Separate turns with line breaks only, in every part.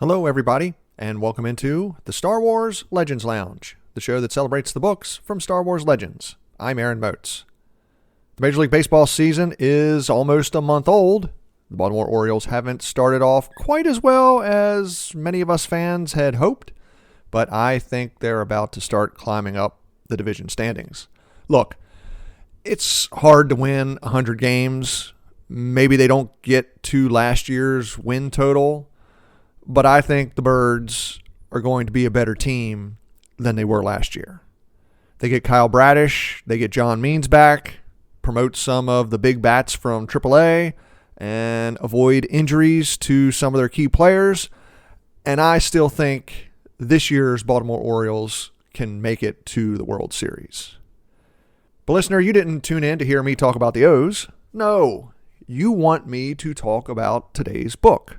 Hello, everybody, and welcome into the Star Wars Legends Lounge, the show that celebrates the books from Star Wars Legends. I'm Aaron Moats. The Major League Baseball season is almost a month old. The Baltimore Orioles haven't started off quite as well as many of us fans had hoped, but I think they're about to start climbing up the division standings. Look, it's hard to win 100 games. Maybe they don't get to last year's win total, but I think the Birds are going to be a better team than they were last year. They get Kyle Bradish, they get John Means back, promote some of the big bats from AAA, and avoid injuries to some of their key players. And I still think this year's Baltimore Orioles can make it to the World Series. But listener, you didn't tune in to hear me talk about the O's. No, you want me to talk about today's book,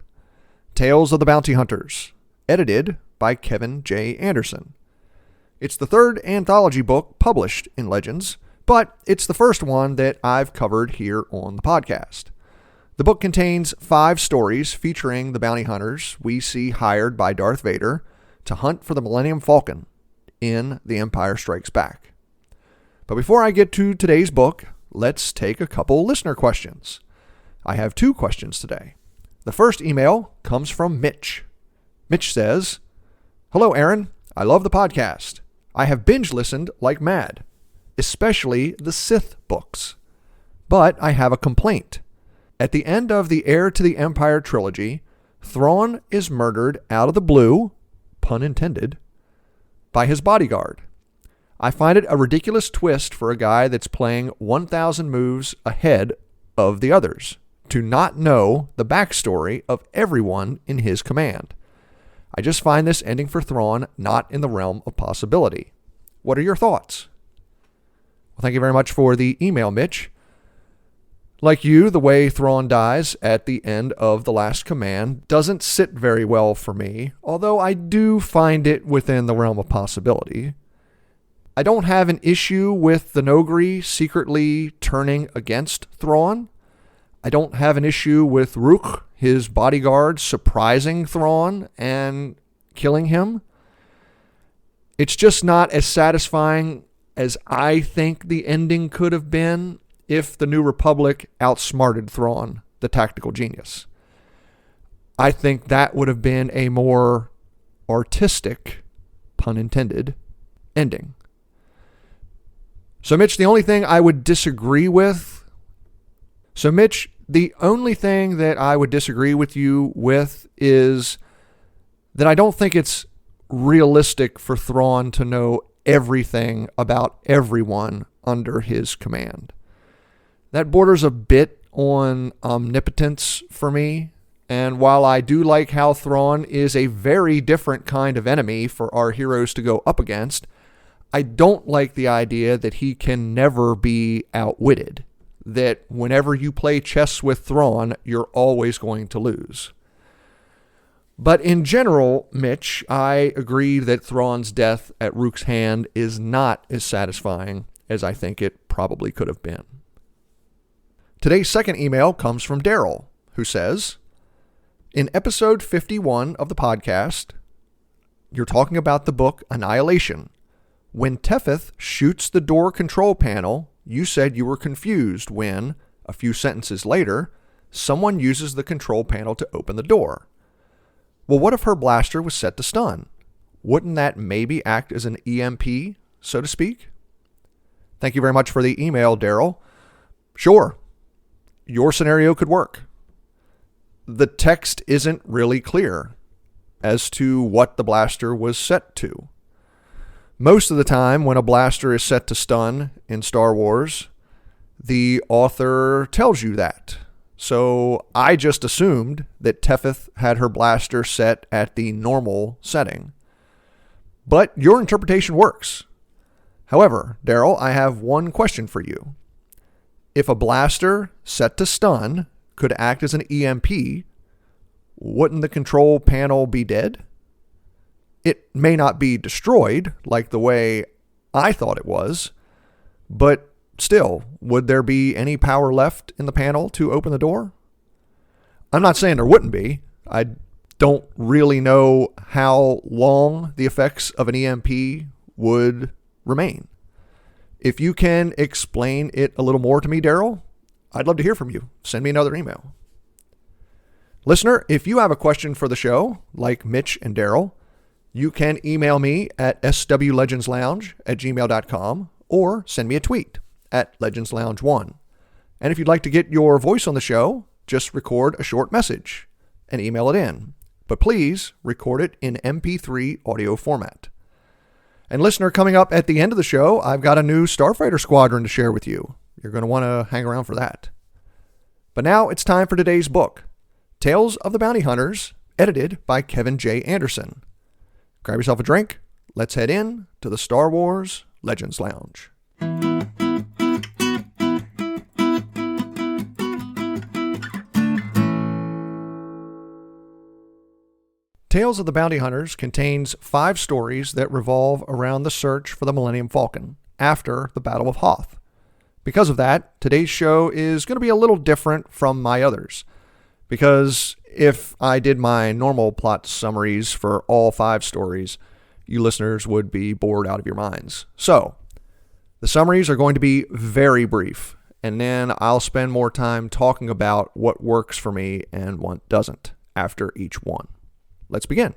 Tales of the Bounty Hunters, edited by Kevin J. Anderson. It's the third anthology book published in Legends, but it's the first one that I've covered here on the podcast. The book contains 5 stories featuring the bounty hunters we see hired by Darth Vader to hunt for the Millennium Falcon in The Empire Strikes Back. But before I get to today's book, let's take a couple listener questions. I have 2 questions today. The first email comes from Mitch. Mitch says, "Hello, Aaron. I love the podcast. I have binge listened like mad, especially the Sith books. But I have a complaint. At the end of the Heir to the Empire trilogy, Thrawn is murdered out of the blue, pun intended, by his bodyguard. I find it a ridiculous twist for a guy that's playing 1,000 moves ahead of the others to not know the backstory of everyone in his command. I just find this ending for Thrawn not in the realm of possibility. What are your thoughts?" Well, thank you very much for the email, Mitch. Like you, the way Thrawn dies at the end of The Last Command doesn't sit very well for me, although I do find it within the realm of possibility. I don't have an issue with the Noghri secretly turning against Thrawn. I don't have an issue with Rook, his bodyguard, surprising Thrawn and killing him. It's just not as satisfying as I think the ending could have been if the New Republic outsmarted Thrawn, the tactical genius. I think that would have been a more artistic, pun intended, ending. So Mitch, the only thing I would disagree with you with is that I don't think it's realistic for Thrawn to know everything about everyone under his command. That borders a bit on omnipotence for me, and while I do like how Thrawn is a very different kind of enemy for our heroes to go up against, I don't like the idea that he can never be outwitted. That whenever you play chess with Thrawn, you're always going to lose. But in general, Mitch, I agree that Thrawn's death at Rook's hand is not as satisfying as I think it probably could have been. Today's second email comes from Daryl, who says, "In episode 51 of the podcast, you're talking about the book Annihilation. When Tefeth shoots the door control panel, you said you were confused when, a few sentences later, someone uses the control panel to open the door. Well, what if her blaster was set to stun? Wouldn't that maybe act as an EMP, so to speak?" Thank you very much for the email, Daryl. Sure, your scenario could work. The text isn't really clear as to what the blaster was set to. Most of the time, when a blaster is set to stun in Star Wars, the author tells you that. So I just assumed that Tefeth had her blaster set at the normal setting. But your interpretation works. However, Daryl, I have one question for you. If a blaster set to stun could act as an EMP, wouldn't the control panel be dead? It may not be destroyed like the way I thought it was, but still, would there be any power left in the panel to open the door? I'm not saying there wouldn't be. I don't really know how long the effects of an EMP would remain. If you can explain it a little more to me, Daryl, I'd love to hear from you. Send me another email. Listener, if you have a question for the show, like Mitch and Daryl, you can email me at swlegendslounge@gmail.com or send me a tweet at legendslounge1. And if you'd like to get your voice on the show, just record a short message and email it in. But please record it in MP3 audio format. And listener, coming up at the end of the show, I've got a new Starfighter Squadron to share with you. You're going to want to hang around for that. But now it's time for today's book, Tales of the Bounty Hunters, edited by Kevin J. Anderson. Grab yourself a drink. Let's head in to the Star Wars Legends Lounge. Tales of the Bounty Hunters contains 5 stories that revolve around the search for the Millennium Falcon after the Battle of Hoth. Because of that, today's show is going to be a little different from my others. Because if I did my normal plot summaries for all 5 stories, you listeners would be bored out of your minds. So, the summaries are going to be very brief, and then I'll spend more time talking about what works for me and what doesn't after each one. Let's begin.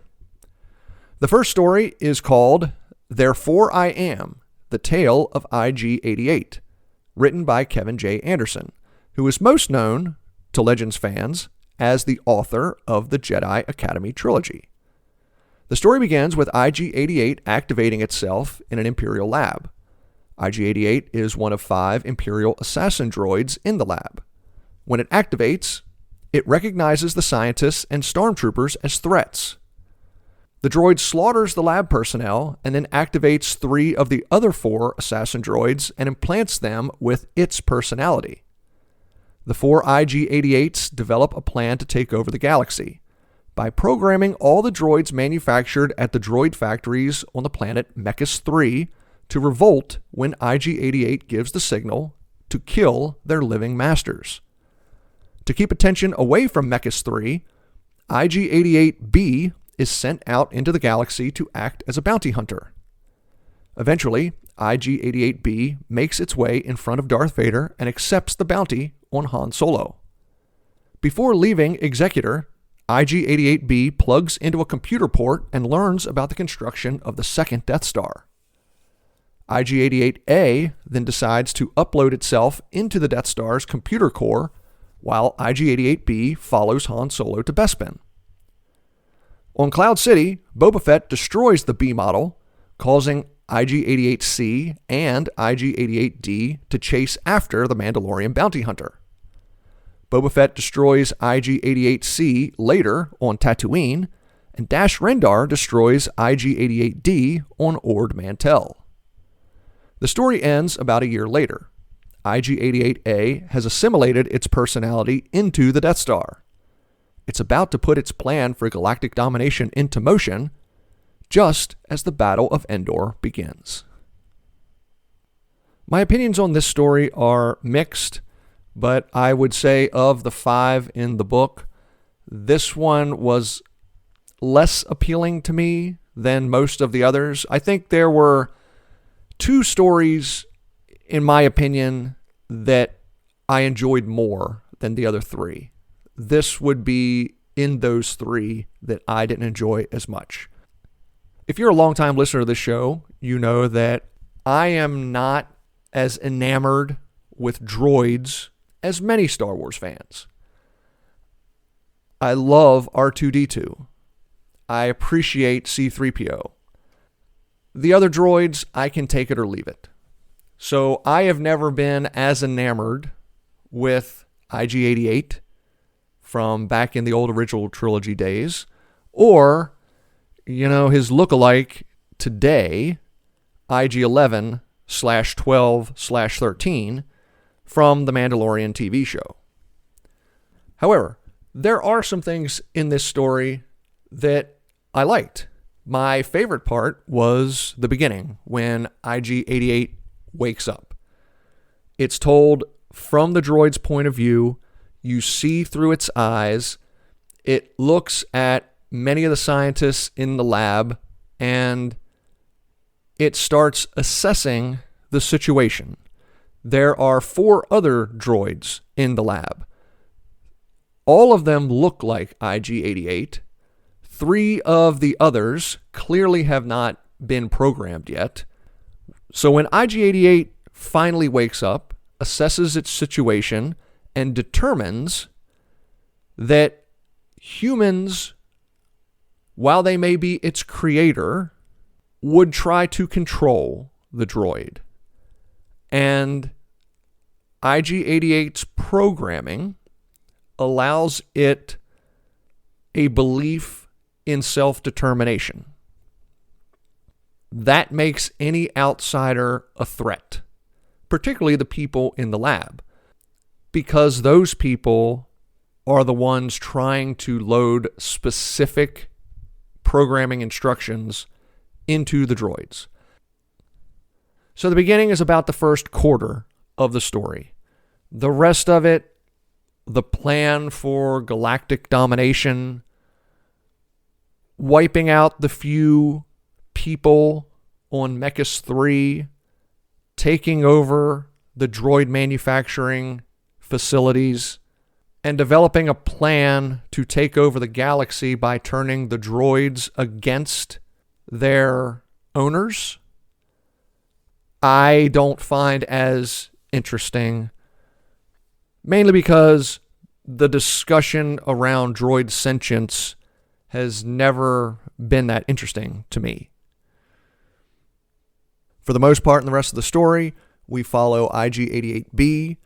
The first story is called Therefore I Am, The Tale of IG-88, written by Kevin J. Anderson, who is most known to Legends fans as the author of the Jedi Academy trilogy. The story begins with IG-88 activating itself in an Imperial lab. IG-88 is one of 5 Imperial assassin droids in the lab. When it activates, it recognizes the scientists and stormtroopers as threats. The droid slaughters the lab personnel and then activates 3 of the other 4 assassin droids and implants them with its personality. The 4 IG-88s develop a plan to take over the galaxy by programming all the droids manufactured at the droid factories on the planet Mechas 3 to revolt when IG-88 gives the signal to kill their living masters. To keep attention away from Mechas 3, IG-88B is sent out into the galaxy to act as a bounty hunter. Eventually, IG-88B makes its way in front of Darth Vader and accepts the bounty on Han Solo. Before leaving Executor, IG-88B plugs into a computer port and learns about the construction of the second Death Star. IG-88A then decides to upload itself into the Death Star's computer core while IG-88B follows Han Solo to Bespin. On Cloud City, Boba Fett destroys the B model, causing IG-88C and IG-88D to chase after the Mandalorian bounty hunter. Boba Fett destroys IG-88C later on Tatooine, and Dash Rendar destroys IG-88D on Ord Mantell. The story ends about a year later. IG-88A has assimilated its personality into the Death Star. It's about to put its plan for galactic domination into motion, just as the Battle of Endor begins. My opinions on this story are mixed, but I would say of the 5 in the book, this one was less appealing to me than most of the others. I think there were 2 stories, in my opinion, that I enjoyed more than the other 3. This would be in those 3 that I didn't enjoy as much. If you're a longtime listener of this show, you know that I am not as enamored with droids as many Star Wars fans. I love R2-D2. I appreciate C-3PO. The other droids, I can take it or leave it. So I have never been as enamored with IG-88 from back in the old original trilogy days, or, his lookalike today, IG-11/12/13 from the Mandalorian TV show. However, there are some things in this story that I liked. My favorite part was the beginning, when IG-88 wakes up. It's told from the droid's point of view. You see through its eyes. It looks at many of the scientists in the lab, and it starts assessing the situation. There are 4 other droids in the lab. All of them look like IG-88. 3 of the others clearly have not been programmed yet. So when IG-88 finally wakes up, assesses its situation, and determines that humans, while they may be its creator, would try to control the droid. And IG-88's programming allows it a belief in self-determination. That makes any outsider a threat, particularly the people in the lab, because those people are the ones trying to load specific programming instructions into the droids. So the beginning is about the first quarter of the story. The rest of it, the plan for galactic domination, wiping out the few people on Mechas 3, taking over the droid manufacturing facilities, and developing a plan to take over the galaxy by turning the droids against their owners, I don't find as interesting, mainly because the discussion around droid sentience has never been that interesting to me. For the most part in the rest of the story, we follow IG-88B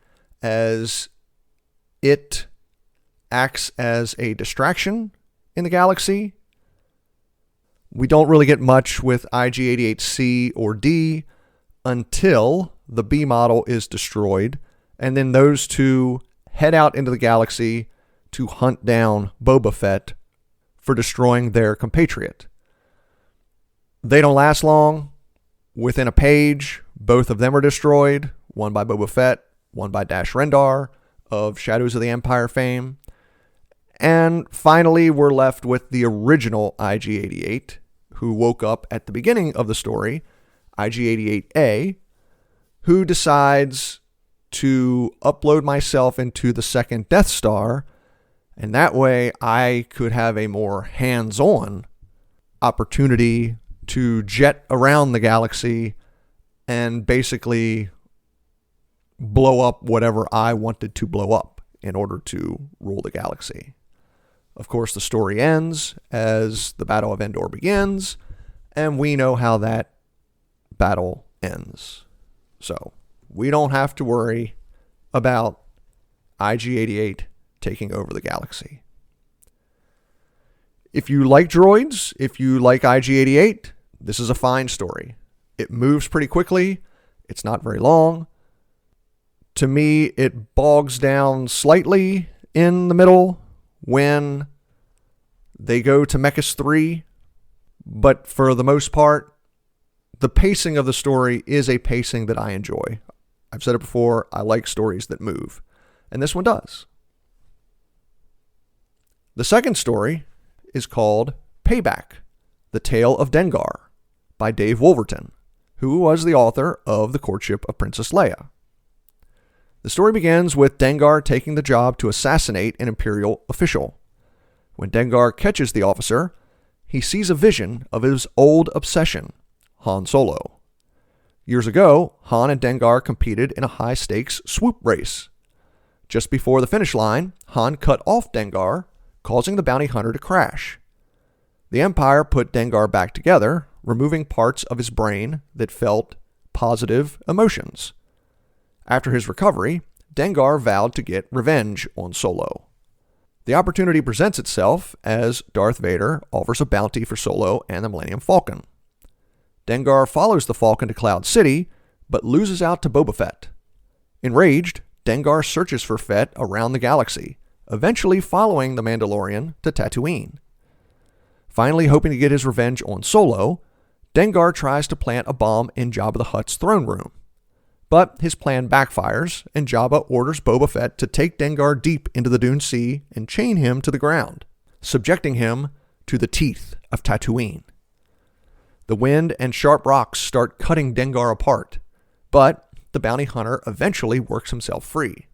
as it acts as a distraction in the galaxy. We don't really get much with IG-88C or D until the B model is destroyed, and then those two head out into the galaxy to hunt down Boba Fett for destroying their compatriot. They don't last long. Within a page, both of them are destroyed, one by Boba Fett, one by Dash Rendar of Shadows of the Empire fame. And finally, we're left with the original IG-88, who woke up at the beginning of the story, IG-88A, who decides to upload myself into the second Death Star, and that way I could have a more hands-on opportunity to jet around the galaxy and basically blow up whatever I wanted to blow up in order to rule the galaxy. Of course, the story ends as the Battle of Endor begins, and we know how that battle ends. So we don't have to worry about IG-88 taking over the galaxy. If you like droids, if you like IG-88, this is a fine story. It moves pretty quickly. It's not very long. To me, it bogs down slightly in the middle when they go to Mechas 3. But for the most part, the pacing of the story is a pacing that I enjoy. I've said it before, I like stories that move. And this one does. The second story is called Payback, The Tale of Dengar by Dave Wolverton, who was the author of The Courtship of Princess Leia. The story begins with Dengar taking the job to assassinate an Imperial official. When Dengar catches the officer, he sees a vision of his old obsession, Han Solo. Years ago, Han and Dengar competed in a high-stakes swoop race. Just before the finish line, Han cut off Dengar, causing the bounty hunter to crash. The Empire put Dengar back together, removing parts of his brain that felt positive emotions. After his recovery, Dengar vowed to get revenge on Solo. The opportunity presents itself as Darth Vader offers a bounty for Solo and the Millennium Falcon. Dengar follows the Falcon to Cloud City, but loses out to Boba Fett. Enraged, Dengar searches for Fett around the galaxy, eventually following the Mandalorian to Tatooine. Finally hoping to get his revenge on Solo, Dengar tries to plant a bomb in Jabba the Hutt's throne room. But his plan backfires, and Jabba orders Boba Fett to take Dengar deep into the Dune Sea and chain him to the ground, subjecting him to the teeth of Tatooine. The wind and sharp rocks start cutting Dengar apart, but the bounty hunter eventually works himself free.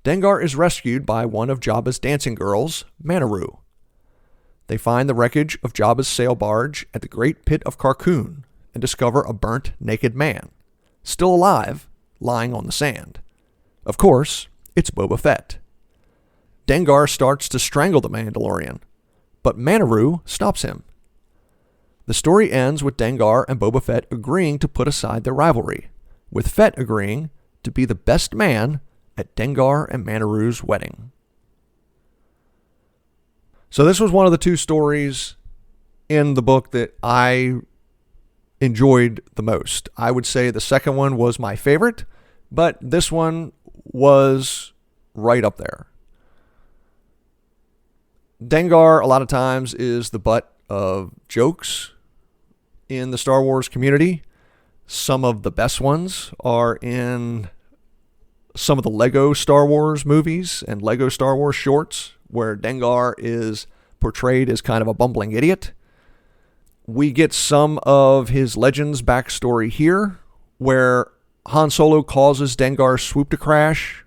Dengar is rescued by one of Jabba's dancing girls, Manaroo. They find the wreckage of Jabba's sail barge at the Great Pit of Carkoon and discover a burnt, naked man, still alive, lying on the sand. Of course, it's Boba Fett. Dengar starts to strangle the Mandalorian, but Manaroo stops him. The story ends with Dengar and Boba Fett agreeing to put aside their rivalry, with Fett agreeing to be the best man at Dengar and Manaroo's wedding. So this was one of the two stories in the book that I enjoyed the most. I would say the second one was my favorite, but this one was right up there. Dengar, a lot of times, is the butt of jokes in the Star Wars community. Some of the best ones are in some of the Lego Star Wars movies and Lego Star Wars shorts, where Dengar is portrayed as kind of a bumbling idiot. We get some of his Legends backstory here, where Han Solo causes Dengar's swoop to crash.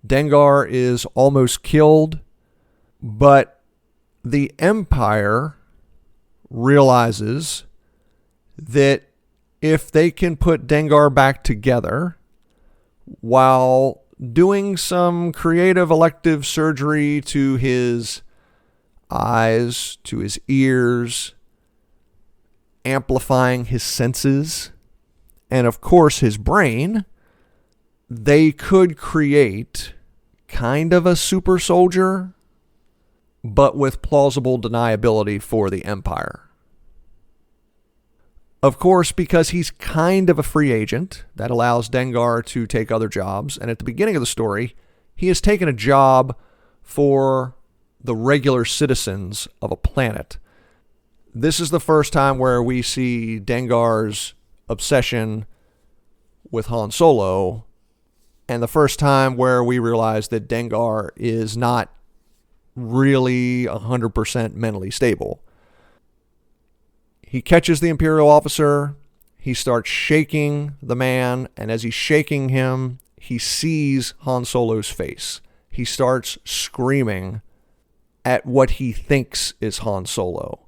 Dengar is almost killed, but the Empire realizes that if they can put Dengar back together while doing some creative elective surgery to his eyes, to his ears, amplifying his senses, and of course his brain, they could create kind of a super soldier, but with plausible deniability for the Empire. Of course, because he's kind of a free agent, that allows Dengar to take other jobs. And at the beginning of the story, he has taken a job for the regular citizens of a planet. This is the first time where we see Dengar's obsession with Han Solo, and the first time where we realize that Dengar is not really 100% mentally stable. He catches the Imperial officer, he starts shaking the man, and as he's shaking him, he sees Han Solo's face. He starts screaming at what he thinks is Han Solo.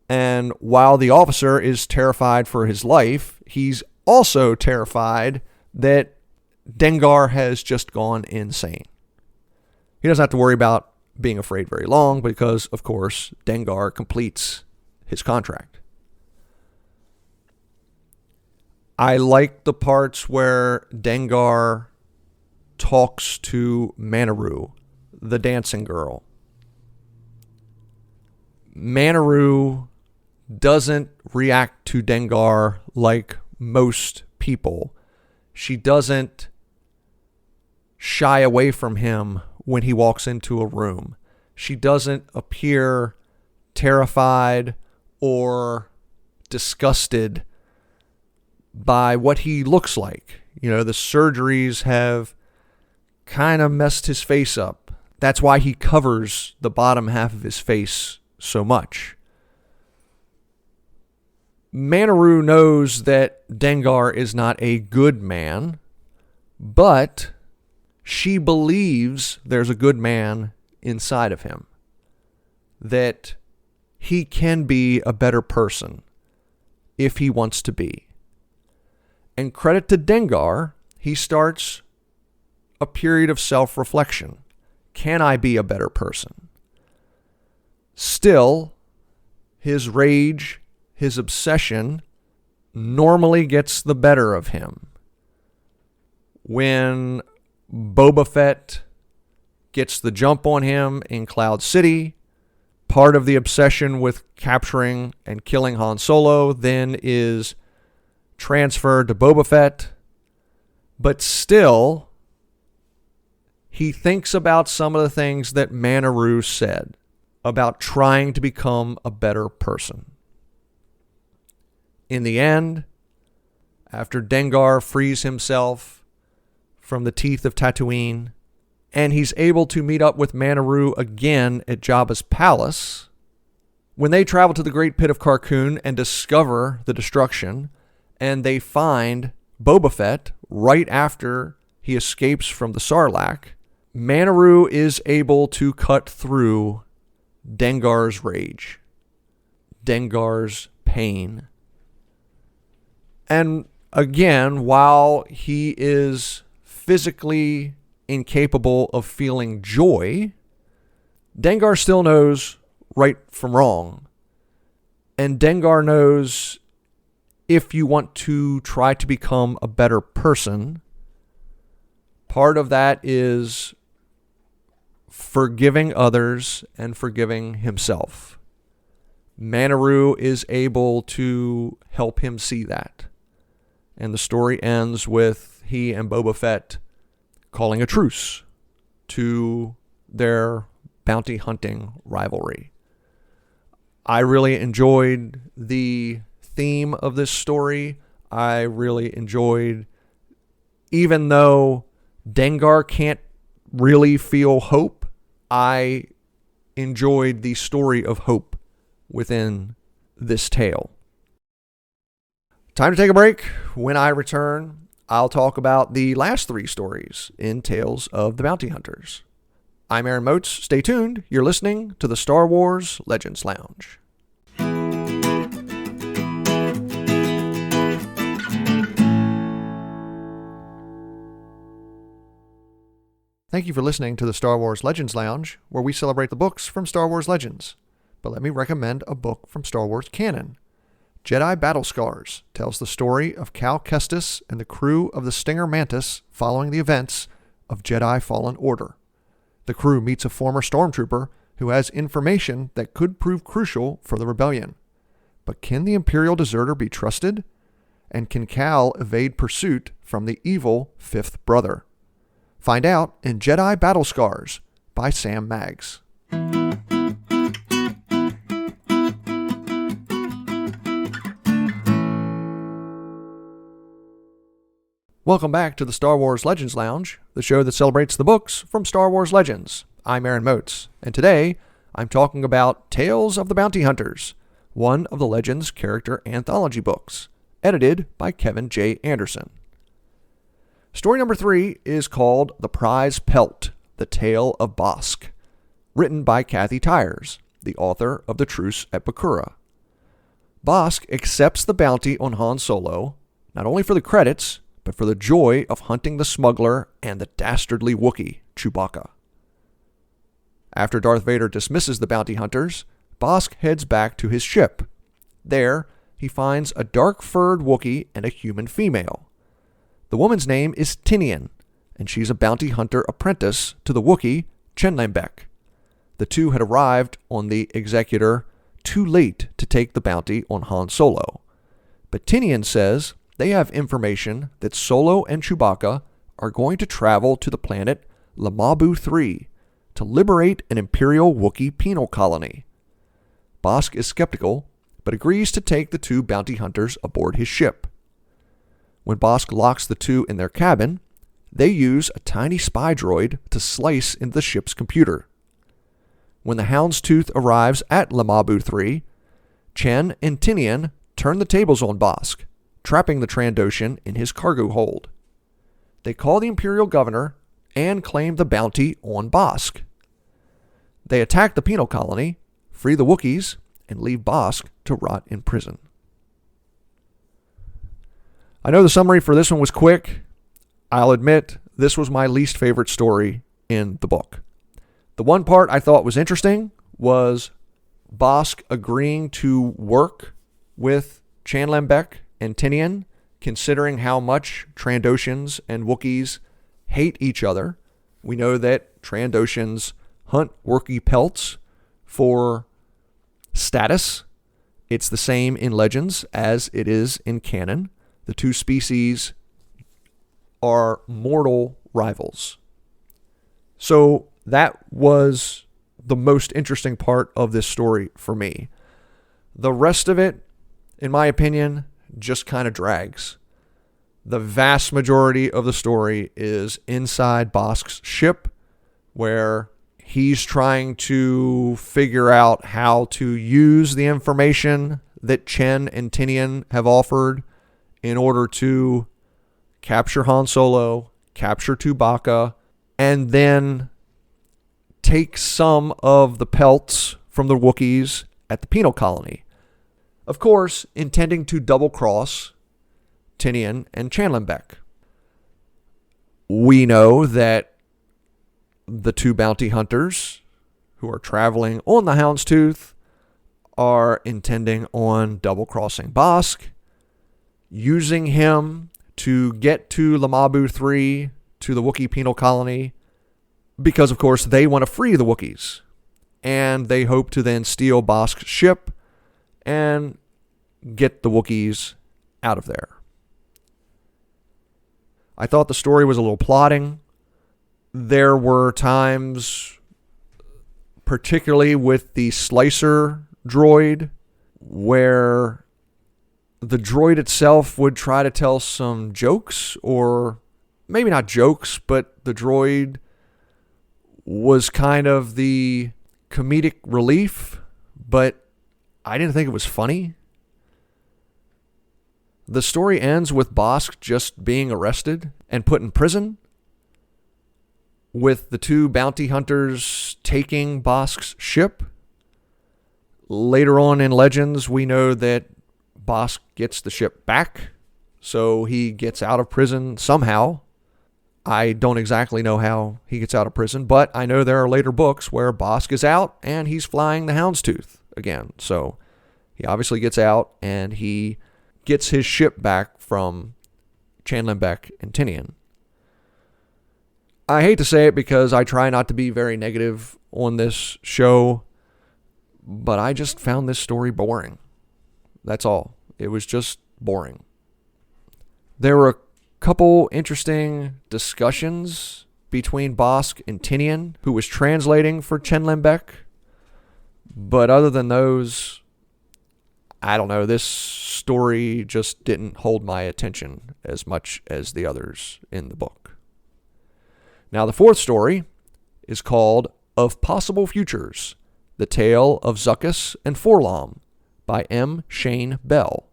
And while the officer is terrified for his life, he's also terrified that Dengar has just gone insane. He doesn't have to worry about being afraid very long because, of course, Dengar completes his contract. I like the parts where Dengar talks to Manaroo, the dancing girl. Manaroo doesn't react to Dengar like most people. She doesn't shy away from him when he walks into a room. She doesn't appear terrified or disgusted by what he looks like. You know, the surgeries have kind of messed his face up. That's why he covers the bottom half of his face so much. Manaroo knows that Dengar is not a good man, but she believes there's a good man inside of him, that he can be a better person if he wants to be. And credit to Dengar, he starts a period of self-reflection. Can I be a better person? Still, his rage, his obsession, normally gets the better of him. When Boba Fett gets the jump on him in Cloud City, part of the obsession with capturing and killing Han Solo then is transferred to Boba Fett, but still, he thinks about some of the things that Manaroo said about trying to become a better person. In the end, after Dengar frees himself from the teeth of Tatooine and he's able to meet up with Manaroo again at Jabba's palace. When they travel to the Great Pit of Carkoon and discover the destruction, and they find Boba Fett right after he escapes from the Sarlacc, Manaroo is able to cut through Dengar's rage, Dengar's pain. And again, while he is physically incapable of feeling joy, Dengar still knows right from wrong. And Dengar knows if you want to try to become a better person, part of that is forgiving others and forgiving himself. Manaroo is able to help him see that. And the story ends with he and Boba Fett calling a truce to their bounty hunting rivalry. I really enjoyed the theme of this story. I really enjoyed, even though Dengar can't really feel hope, I enjoyed the story of hope within this tale. Time to take a break. When I return, I'll talk about the last 3 stories in Tales of the Bounty Hunters. I'm Aaron Moats. Stay tuned. You're listening to the Star Wars Legends Lounge. Thank you for listening to the Star Wars Legends Lounge, where we celebrate the books from Star Wars Legends. But let me recommend a book from Star Wars canon. Jedi Battle Scars tells the story of Cal Kestis and the crew of the Stinger Mantis following the events of Jedi Fallen Order. The crew meets a former stormtrooper who has information that could prove crucial for the rebellion. But can the Imperial deserter be trusted? And can Cal evade pursuit from the evil fifth brother? Find out in Jedi Battle Scars by Sam Maggs. Welcome back to the Star Wars Legends Lounge, the show that celebrates the books from Star Wars Legends. I'm Aaron Moats, and today I'm talking about Tales of the Bounty Hunters, one of the Legends character anthology books, edited by Kevin J. Anderson. Story number 3 is called The Prize Pelt, The Tale of Bossk, written by Kathy Tyers, the author of The Truce at Bakura. Bossk accepts the bounty on Han Solo, not only for the credits, but for the joy of hunting the smuggler and the dastardly Wookiee, Chewbacca. After Darth Vader dismisses the bounty hunters, Bossk heads back to his ship. There, he finds a dark-furred Wookiee and a human female. The woman's name is Tinian, and she's a bounty hunter apprentice to the Wookiee, Chenlambek. The two had arrived on the Executor too late to take the bounty on Han Solo. But Tinian says they have information that Solo and Chewbacca are going to travel to the planet Lamabu 3 to liberate an Imperial Wookiee penal colony. Bossk is skeptical, but agrees to take the two bounty hunters aboard his ship. When Bossk locks the two in their cabin, they use a tiny spy droid to slice into the ship's computer. When the Houndstooth arrives at Lamabu 3, Chen and Tinian turn the tables on Bossk, trapping the Trandoshan in his cargo hold. They call the Imperial Governor and claim the bounty on Bossk. They attack the penal colony, free the Wookiees, and leave Bossk to rot in prison. I know the summary for this one was quick. I'll admit this was my least favorite story in the book. The one part I thought was interesting was Bossk agreeing to work with Chenlambek and Tinian, considering how much Trandoshans and Wookiees hate each other. We know that Trandoshans hunt Wookiee pelts for status. It's the same in Legends as it is in canon. The two species are mortal rivals. So that was the most interesting part of this story for me. The rest of it, in my opinion, just kind of drags. The vast majority of the story is inside Bossk's ship, where he's trying to figure out how to use the information that Chen and Tinian have offered in order to capture Han Solo, capture Chewbacca, and then take some of the pelts from the Wookiees at the penal colony. Of course, intending to double-cross Tinian and Chanlembek. We know that the two bounty hunters who are traveling on the Houndstooth are intending on double-crossing Bossk, using him to get to Lamabu 3, to the Wookiee penal colony, because, of course, they want to free the Wookiees. And they hope to then steal Bosk's ship and get the Wookiees out of there. I thought the story was a little plodding. There were times, particularly with the Slicer droid, where the droid itself would try to tell some jokes, or maybe not jokes, but the droid was kind of the comedic relief, but I didn't think it was funny. The story ends with Bossk just being arrested and put in prison, with the two bounty hunters taking Bosk's ship. Later on in Legends, we know that Bossk gets the ship back, so he gets out of prison somehow. I don't exactly know how he gets out of prison, but I know there are later books where Bossk is out and he's flying the Houndstooth again. So he obviously gets out and he gets his ship back from Chanlembek and Tinian. I hate to say it because I try not to be very negative on this show, but I just found this story boring. That's all. It was just boring. There were a couple interesting discussions between Bossk and Tinian, who was translating for Chanlembek. But other than those, I don't know, this story just didn't hold my attention as much as the others in the book. Now, the fourth story is called Of Possible Futures, The Tale of Zuckuss and 4-LOM by M. Shane Bell,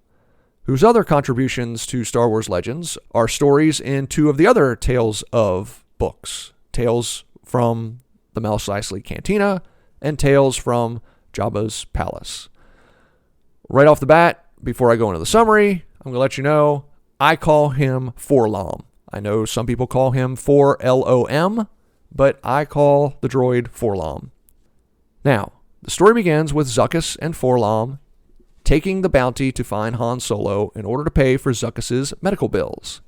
whose other contributions to Star Wars Legends are stories in two of the other Tales of books, Tales from the Mos Eisley Cantina and Tales from Jabba's Palace. Right off the bat, before I go into the summary, I'm going to let you know, I call him 4-LOM. I know some people call him 4-LOM, but I call the droid 4-LOM. Now, the story begins with Zuckuss and 4-LOM taking the bounty to find Han Solo in order to pay for Zuckuss's medical bills.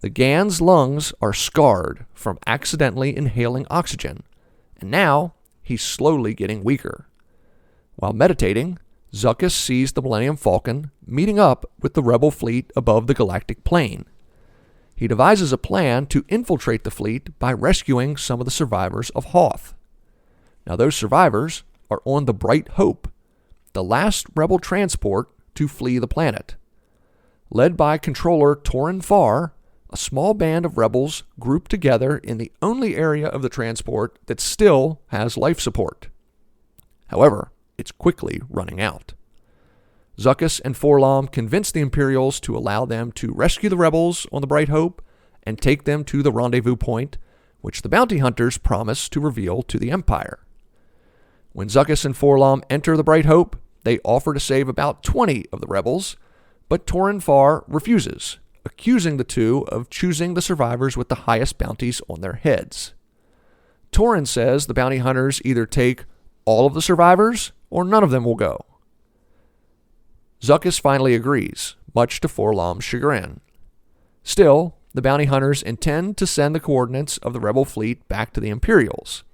The Gan's lungs are scarred from accidentally inhaling oxygen, and now he's slowly getting weaker. While meditating, Zuckuss sees the Millennium Falcon meeting up with the rebel fleet above the galactic plane. He devises a plan to infiltrate the fleet by rescuing some of the survivors of Hoth. Now, those survivors are on the Bright Hope, the last rebel transport to flee the planet. Led by controller Torin Farr, a small band of rebels group together in the only area of the transport that still has life support. However, it's quickly running out. Zuckuss and 4-LOM convince the Imperials to allow them to rescue the rebels on the Bright Hope and take them to the rendezvous point, which the bounty hunters promise to reveal to the Empire. When Zuckuss and 4-LOM enter the Bright Hope, they offer to save about 20 of the rebels, but Torin Farr refuses, accusing the two of choosing the survivors with the highest bounties on their heads. Torin says the bounty hunters either take all of the survivors or none of them will go. Zuckuss finally agrees, much to 4-LOM's chagrin. Still, the bounty hunters intend to send the coordinates of the rebel fleet back to the Imperials.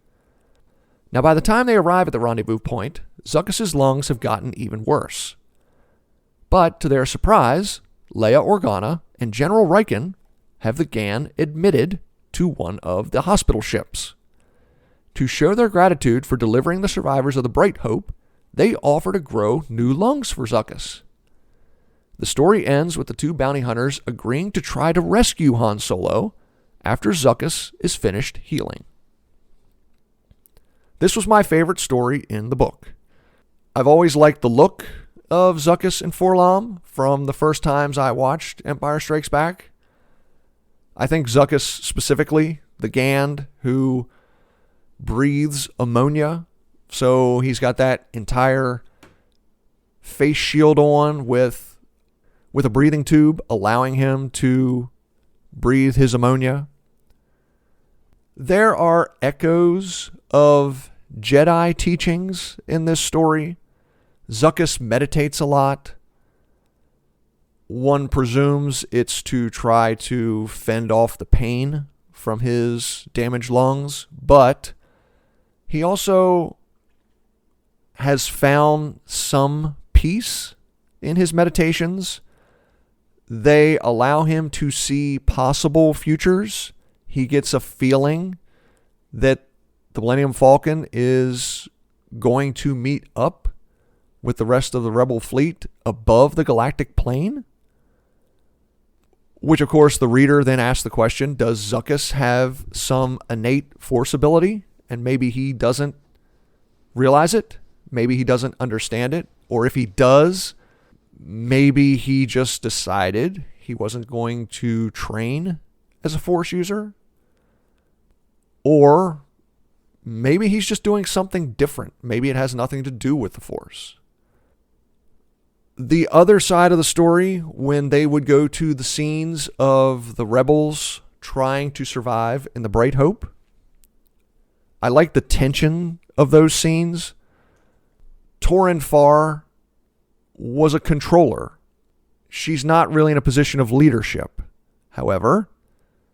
Now, by the time they arrive at the rendezvous point, Zuckuss's lungs have gotten even worse. But, to their surprise, Leia Organa and General Riken have the Gan admitted to one of the hospital ships. To show their gratitude for delivering the survivors of the Bright Hope, they offer to grow new lungs for Zuckuss. The story ends with the two bounty hunters agreeing to try to rescue Han Solo after Zuckuss is finished healing. This was my favorite story in the book. I've always liked the look of Zuckuss and 4-LOM from the first times I watched Empire Strikes Back. I think Zuckuss specifically, the Gand who breathes ammonia, so he's got that entire face shield on with a breathing tube, allowing him to breathe his ammonia. There are echoes of Jedi teachings in this story. Zuckuss meditates a lot. One presumes it's to try to fend off the pain from his damaged lungs, but he also has found some peace in his meditations. They allow him to see possible futures. He gets a feeling that the Millennium Falcon is going to meet up with the rest of the Rebel fleet above the galactic plane. Which, of course, the reader then asks the question, does Zuckuss have some innate force ability? And maybe he doesn't realize it. Maybe he doesn't understand it. Or if he does, maybe he just decided he wasn't going to train as a force user. Or maybe he's just doing something different. Maybe it has nothing to do with the force. The other side of the story, when they would go to the scenes of the rebels trying to survive in the Bright Hope, I like the tension of those scenes. Toryn Farr was a controller. She's not really in a position of leadership. However,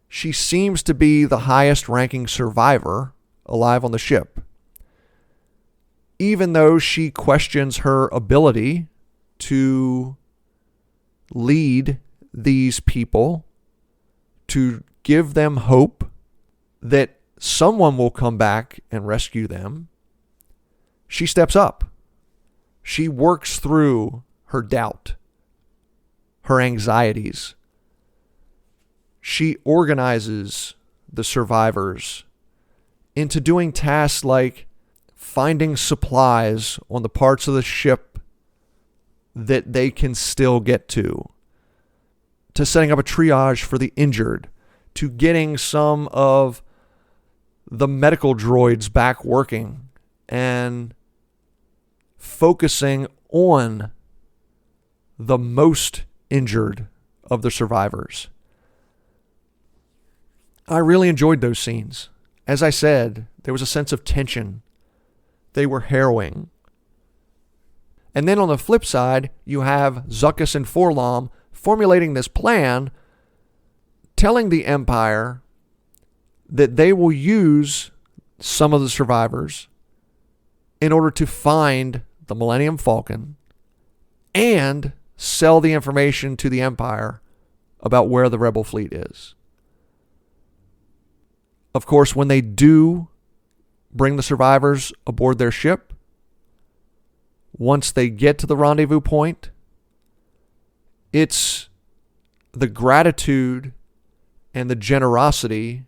she seems to be the highest ranking survivor alive on the ship. Even though she questions her ability to lead these people, to give them hope that someone will come back and rescue them, she steps up. She works through her doubt, her anxieties. She organizes the survivors into doing tasks like finding supplies on the parts of the ship that they can still get to setting up a triage for the injured, to getting some of the medical droids back working and focusing on the most injured of the survivors. I really enjoyed those scenes. As I said, there was a sense of tension. They were harrowing. And then on the flip side, you have Zuckuss and 4-LOM formulating this plan, telling the Empire that they will use some of the survivors in order to find the Millennium Falcon and sell the information to the Empire about where the Rebel fleet is. Of course, when they do bring the survivors aboard their ship, once they get to the rendezvous point, it's the gratitude and the generosity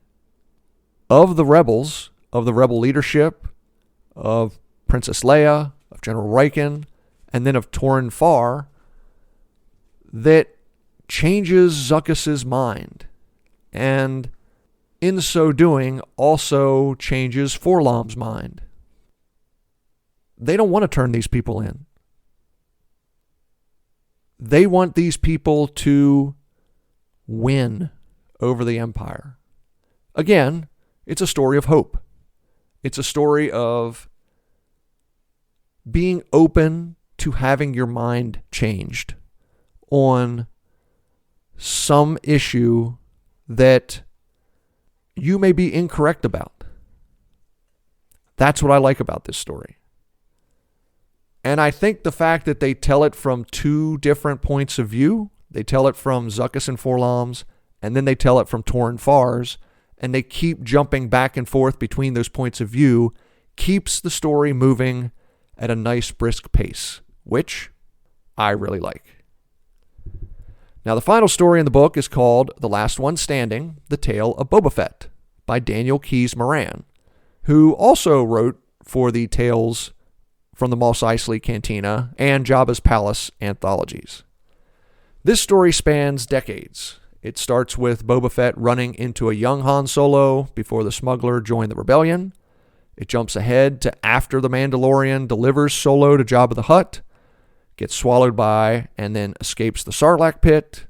of the rebels, of the rebel leadership, of Princess Leia, of General Riken, and then of Toryn Farr, that changes Zuckuss's mind. And in so doing, also changes 4-LOM's mind. They don't want to turn these people in. They want these people to win over the Empire. Again, it's a story of hope. It's a story of being open to having your mind changed on some issue that you may be incorrect about. That's what I like about this story. And I think the fact that they tell it from two different points of view, they tell it from Zuckuss and 4-LOM's, and then they tell it from Toryn Farr's, and they keep jumping back and forth between those points of view, keeps the story moving at a nice brisk pace, which I really like. Now, the final story in the book is called The Last One Standing, The Tale of Boba Fett by Daniel Keyes Moran, who also wrote for the Tales from the Mos Eisley Cantina and Jabba's Palace anthologies. This story spans decades. It starts with Boba Fett running into a young Han Solo before the smuggler joined the rebellion. It jumps ahead to after the Mandalorian delivers Solo to Jabba the Hutt, gets swallowed by and then escapes the Sarlacc pit,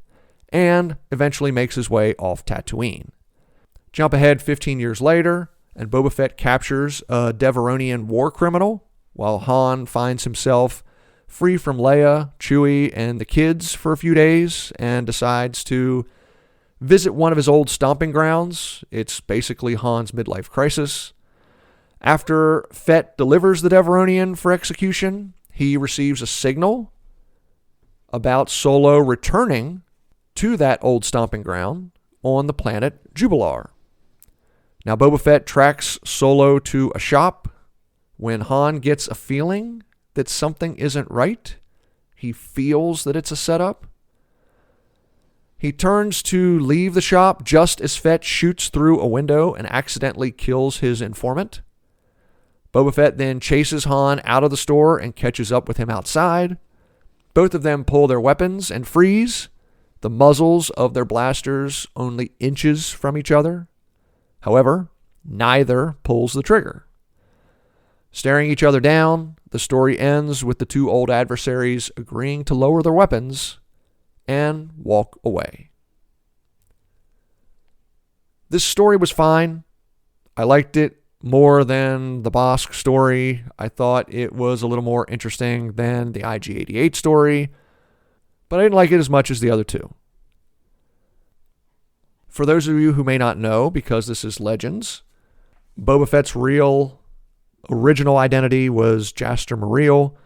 and eventually makes his way off Tatooine. Jump ahead 15 years later, and Boba Fett captures a Devaronian war criminal, while Han finds himself free from Leia, Chewie, and the kids for a few days, and decides to visit one of his old stomping grounds. It's basically Han's midlife crisis. After Fett delivers the Devaronian for execution, he receives a signal about Solo returning to that old stomping ground on the planet Jubilar. Now, Boba Fett tracks Solo to a shop. When Han gets a feeling that something isn't right, he feels that it's a setup. He turns to leave the shop just as Fett shoots through a window and accidentally kills his informant. Boba Fett then chases Han out of the store and catches up with him outside. Both of them pull their weapons and freeze, the muzzles of their blasters only inches from each other. However, neither pulls the trigger. Staring each other down, the story ends with the two old adversaries agreeing to lower their weapons and walk away. This story was fine. I liked it more than the Bossk story. I thought it was a little more interesting than the IG-88 story, but I didn't like it as much as the other two. For those of you who may not know, because this is Legends, Boba Fett's real original identity was Jaster Muriel.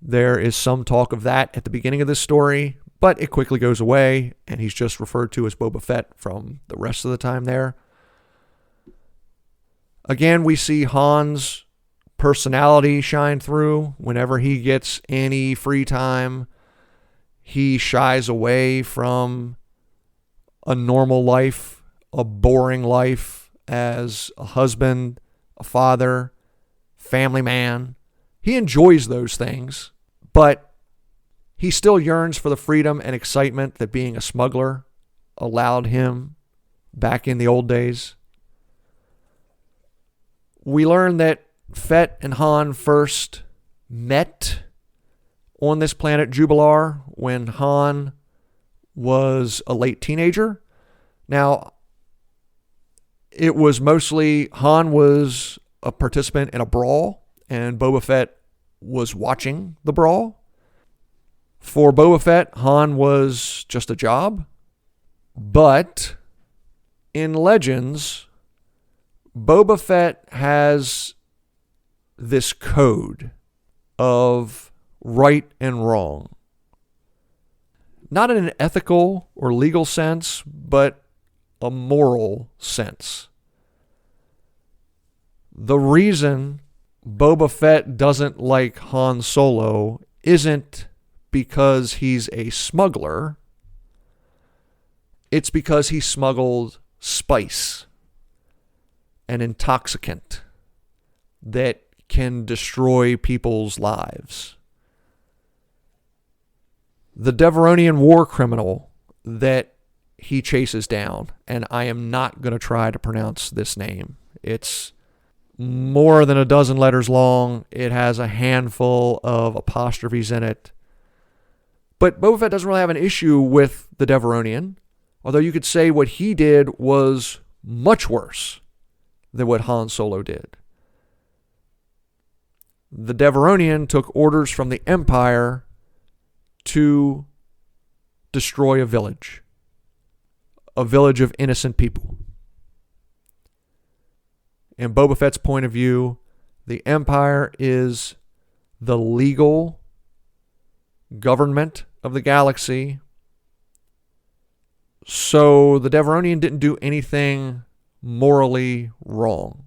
There is some talk of that at the beginning of this story, but it quickly goes away, and he's just referred to as Boba Fett from the rest of the time there. Again, we see Han's personality shine through. Whenever he gets any free time, he shies away from a normal life, a boring life as a husband, a father, family man. He enjoys those things, but he still yearns for the freedom and excitement that being a smuggler allowed him back in the old days. We learn that Fett and Han first met on this planet Jubilar when Han was a late teenager. Now, it was mostly Han was a participant in a brawl, and Boba Fett was watching the brawl. For Boba Fett, Han was just a job. But in Legends, Boba Fett has this code of right and wrong. Not in an ethical or legal sense, but a moral sense. The reason Boba Fett doesn't like Han Solo isn't because he's a smuggler. It's because he smuggled spice, an intoxicant that can destroy people's lives. The Devaronian war criminal that he chases down, and I am not going to try to pronounce this name. It's more than a dozen letters long. It has a handful of apostrophes in it. But Boba Fett doesn't really have an issue with the Devaronian, although you could say what he did was much worse than what Han Solo did. The Devaronian took orders from the Empire to destroy a village of innocent people. In Boba Fett's point of view, the Empire is the legal government of the galaxy. So the Devaronian didn't do anything morally wrong.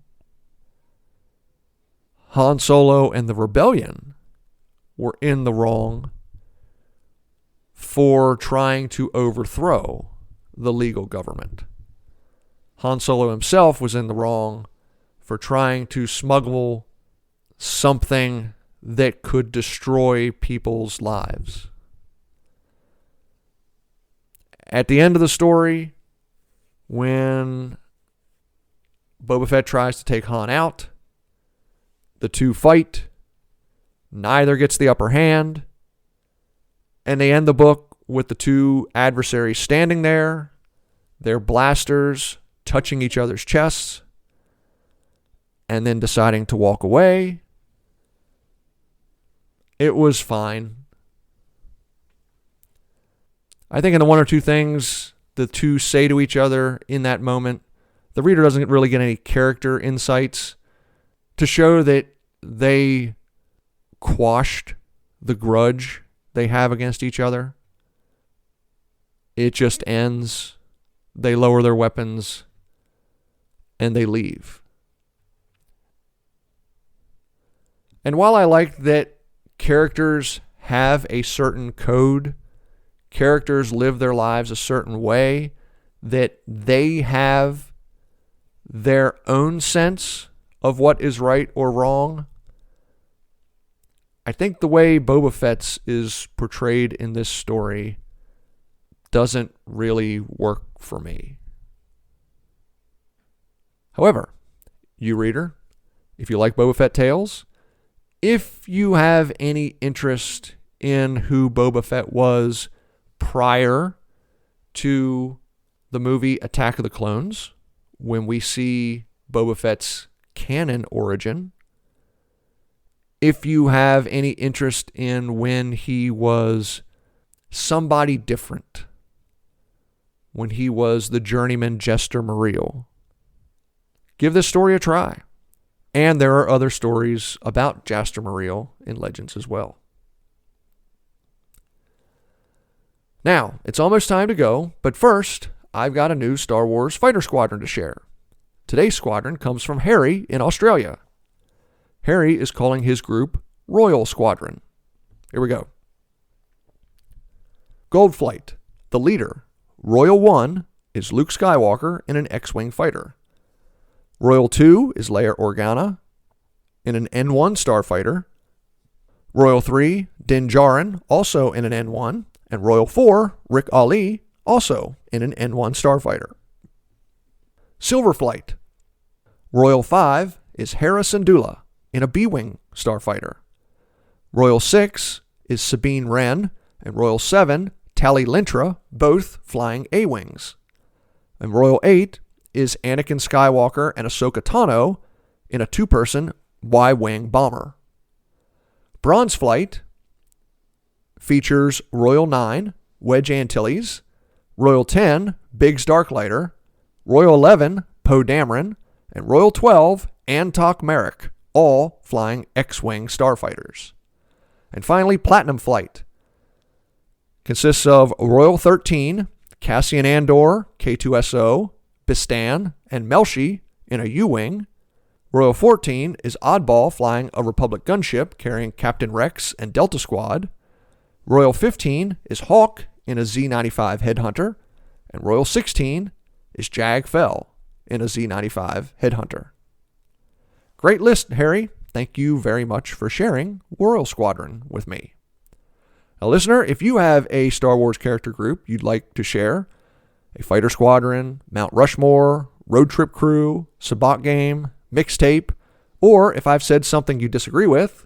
Han Solo and the rebellion were in the wrong for trying to overthrow the legal government. Han Solo himself was in the wrong for trying to smuggle something that could destroy people's lives. At the end of the story, when Boba Fett tries to take Han out, the two fight. Neither gets the upper hand. And they end the book with the two adversaries standing there, their blasters touching each other's chests, and then deciding to walk away. It was fine. I think in the one or two things the two say to each other in that moment, the reader doesn't really get any character insights to show that they quashed the grudge they have against each other. It just ends. They lower their weapons and they leave. And while I like that characters have a certain code, characters live their lives a certain way, that they have their own sense of what is right or wrong, I think the way Boba Fett's is portrayed in this story doesn't really work for me. However, you reader, if you like Boba Fett tales, if you have any interest in who Boba Fett was prior to the movie Attack of the Clones, when we see Boba Fett's canon origin, if you have any interest in when he was somebody different, when he was the journeyman Jester Muriel, give this story a try. And there are other stories about Jester Muriel in Legends as well. Now, it's almost time to go, but first, I've got a new Star Wars fighter squadron to share. Today's squadron comes from Harry in Australia. Harry is calling his group Royal Squadron. Here we go. Gold Flight. The leader, Royal 1, is Luke Skywalker in an X-Wing fighter. Royal 2 is Leia Organa in an N1 starfighter. Royal 3, Din Djarin, also in an N1. And Royal 4, Rick Ali, also in an N1 starfighter. Silver Flight. Royal 5 is Hera Syndulla in a B-Wing starfighter. Royal 6 is Sabine Wren, and Royal 7, Tali Lintra, both flying A-Wings. And Royal 8 is Anakin Skywalker and Ahsoka Tano in a two-person Y-Wing bomber. Bronze Flight features Royal 9, Wedge Antilles, Royal 10, Biggs Darklighter, Royal 11, Poe Dameron, and Royal 12, Antok Merrick, all flying X-Wing starfighters. And finally, Platinum Flight consists of Royal 13, Cassian Andor, K2SO, Bistan, and Melshi in a U-Wing. Royal 14 is Oddball flying a Republic gunship carrying Captain Rex and Delta Squad. Royal 15 is Hawk in a Z-95 Headhunter. And Royal 16 is Jag Fell in a Z-95 Headhunter. Great list, Harry. Thank you very much for sharing Royal Squadron with me. Now, listener, if you have a Star Wars character group you'd like to share, a fighter squadron, Mount Rushmore, road trip crew, sabacc game, mixtape, or if I've said something you disagree with,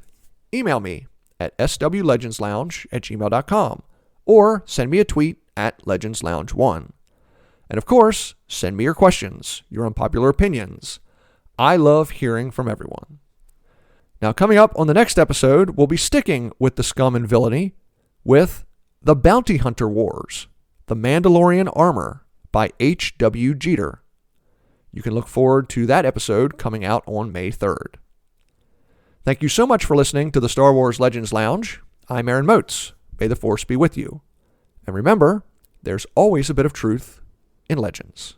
email me at swlegendslounge@gmail.com or send me a tweet at legendslounge1. And of course, send me your questions, your unpopular opinions. I love hearing from everyone. Now, coming up on the next episode, we'll be sticking with the scum and villainy with The Bounty Hunter Wars, The Mandalorian Armor by H.W. Jeter. You can look forward to that episode coming out on May 3rd. Thank you so much for listening to the Star Wars Legends Lounge. I'm Aaron Moats. May the Force be with you. And remember, there's always a bit of truth in Legends.